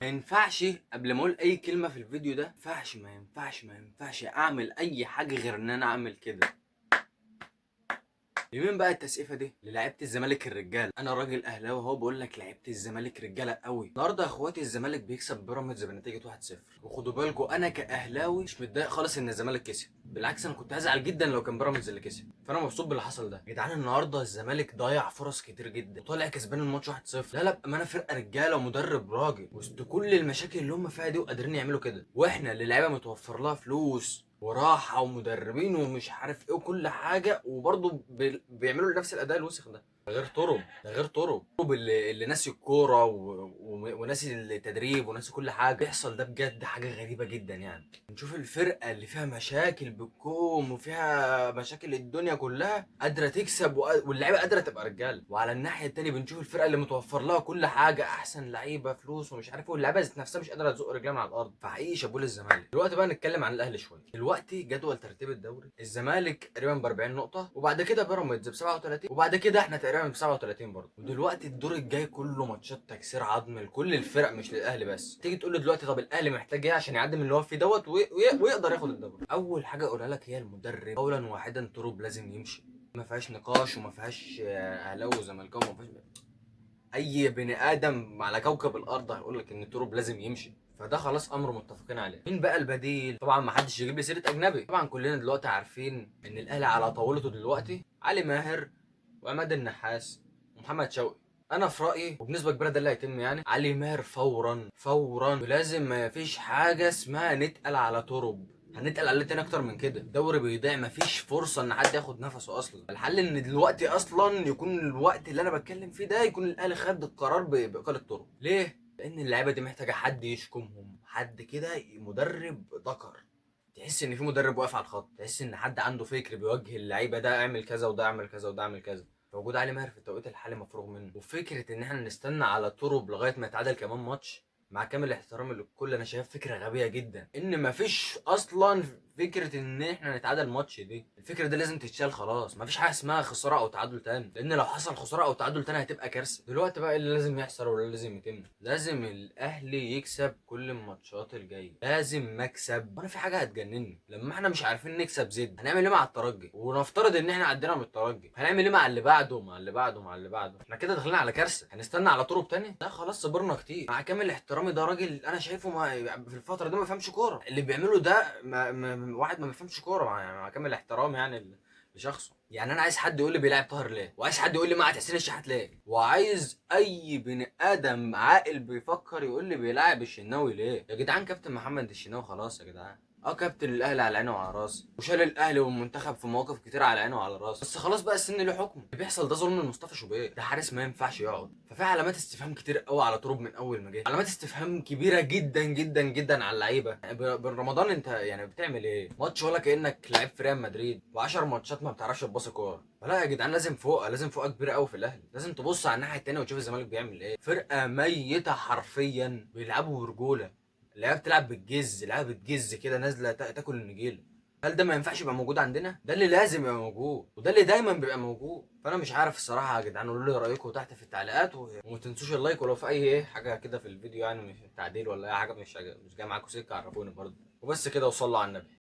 ما ينفعش قبل ما اقول اي كلمه في الفيديو ده، ما ينفعش اعمل اي حاجه غير ان انا اعمل كده. لمين بقى التسقيفه دي؟ للاعيبه الزمالك الرجاله. انا راجل اهلاوي اهو بقول لك لعيبه الزمالك رجاله قوي. النهارده يا اخواتي الزمالك بيكسب بيراميدز بنتيجه 1-0، وخدوا بالكم انا كاهلاوي مش متضايق خالص ان الزمالك كسب، بالعكس انا كنت هزعل جدا لو كان بيراميدز اللي كسب. فانا مبسوط باللي حصل ده. يا جدعان النهارده الزمالك ضيع فرص كتير جدا وطالع كسبان الماتش 1-0. لا بامانه فرقه رجاله ومدرب راجل، وسط كل المشاكل اللي هم فيها دي وقادرين يعملوا كده. واحنا اللي اللعيبه متوفر لها فلوس وراحه ومدربين ومش عارف ايه وكل حاجه، وبرضه بيعملوا نفس الاداء الوسخ ده. ده غير طرب اللي ناسي الكوره وناسي التدريب وناسي كل حاجه. بيحصل ده بجد حاجه غريبه جدا يعني. نشوف الفرقه اللي فيها مشاكل بالكوم وفيها مشاكل الدنيا كلها قادره تكسب واللعيبه قادره تبقى رجاله، وعلى الناحيه التانيه بنشوف الفرقه اللي متوفر لها كل حاجه، احسن لعيبه فلوس ومش عارف ايه، واللعيبه ذات نفسها مش قادره تزق رجلها من على الارض. فحقيقي شابوه للزمالك. دلوقتي بقى نتكلم عن الاهلي شويه. دلوقتي جدول ترتيب الدوري الزمالك تقريبا ب 40 نقطه، وبعد كده بيراميدز ب 37، وبعد كده احنا تقريبا ب 37 برضه. ودلوقتي الدور الجاي كله ماتشات تكسير عظم لكل الفرق مش للاهلي بس. تيجي تقول لي دلوقتي طب الاهلي محتاج ايه عشان يعدي من اللي هو فيه دوت ويقدر ياخد الدوري؟ اول حاجه اقولها لك هي المدرب. قولا واحدا تروب لازم يمشي، ما فيهاش نقاش وما فيهاش اهلاوي وزملكاوي، ما فيهاش اي بني ادم على كوكب الارض هيقول لك ان تروب لازم يمشي. فده خلاص امر متفقين عليه. مين بقى البديل؟ طبعا ما حدش يجيب لي سيره اجنبي. طبعا كلنا دلوقتي عارفين ان الاهلي على طاولته دلوقتي علي ماهر وعماد النحاس ومحمد شوقي. انا في رايي وبنسبه كبيره ده اللي هيتم، يعني علي ماهر فورا ولازم. ما فيش حاجه اسمها نتقل على ترب، هنتقل عليه تاني اكتر من كده. الدوري بيضيع، مفيش فرصه ان حد ياخد نفسه اصلا. الحل ان دلوقتي اصلا يكون الوقت اللي انا بتكلم فيه ده يكون الاهلي خد القرار باقاله ترب. ليه؟ لان اللعيبه دي محتاجه حد يشكمهم، حد كده مدرب ذكر. تحس ان في مدرب واقف على الخط، تحس ان حد عنده فكر بيوجه اللعيبه، ده اعمل كذا وده اعمل كذا وده اعمل كذا. فوجود علي ماهر في التوقيت الحالي مفروغ منه. وفكره ان احنا نستنى على ترب لغايه ما يتعادل كمان ماتش، مع كامل احترامي للكل، انا شايف فكره غبيه جدا. ان مفيش اصلا فكره ان احنا نتعادل ماتش، دي الفكره دي لازم تتشال خلاص. مفيش حاجه اسمها خساره او تعادل تاني، لان لو حصل خساره او تعادل تاني هتبقى كارثه. دلوقتي بقى إيه اللي لازم يحصل ولا لازم يتم؟ لازم الاهلي يكسب كل الماتشات الجايه، لازم مكسب. وانا في حاجه هتجنني، لما احنا مش عارفين نكسب زد هنعمل ايه مع الترجي؟ ونفترض ان احنا عدينا من الترجي هنعمل ايه مع اللي بعده مع اللي بعده مع اللي بعده؟ احنا كده داخلين على كارثه. هنستنى على طرق تاني؟ لا خلاص صبرنا كتير. مع كامل احترامي ده راجل انا شايفه ما في الفتره دي ما بيفهمش كوره. اللي بيعمله ده واحد ما بيفهمش كوره، مع كامل احترامي يعني لشخصه. يعني انا عايز حد يقول لي بيلعب طاهر ليه، وعايز حد يقول لي مع حسين الشحات ليه، وعايز اي بني ادم عاقل بيفكر يقول لي بيلعب الشناوي ليه. يا جدعان كابتن محمد الشناوي خلاص يا جدعان. كابتن الاهلي على عيني وعلى راسي، وشال الاهلي والمنتخب في مواقف كتير على عيني وعلى راسي، بس خلاص بقى السن له حكم. اللي بيحصل ده ظلم لمصطفى شوبير، ده حارس ما ينفعش يقعد. ففي علامات استفهام كتير قوي على تروب من اول ما جه، علامات استفهام كبيره جدا جدا جدا على اللعيبه. يعني بن رمضان انت يعني بتعمل ايه؟ ماتش ولا كانك لعيب في ريال مدريد، و10 ماتشات ما بتعرفش تباصي كوره. فلا يا جدعان لازم فوقه، لازم فوقه كبيره قوي في الاهلي. لازم تبص على الناحيه التانيه وتشوف الزمالك بيعمل ايه. فرقه ميته حرفيا، بيلعبوا برجوله. اللعيبه بتلعب بالجز، اللعيبه بتجز كده نازله تاكل النجيله. هل ده ما ينفعش يبقى موجود عندنا؟ ده اللي لازم يبقى موجود، وده اللي دايما بيبقى موجود. فانا مش عارف الصراحه يا جدعان. قولوا لي رايكم تحت في التعليقات وما تنسوش اللايك، ولو في اي ايه حاجه كده في الفيديو يعني مش تعديل ولا اي حاجه مش جاي معاكم سكه عرفوني برضه. وبس كده وصلوا على النبي.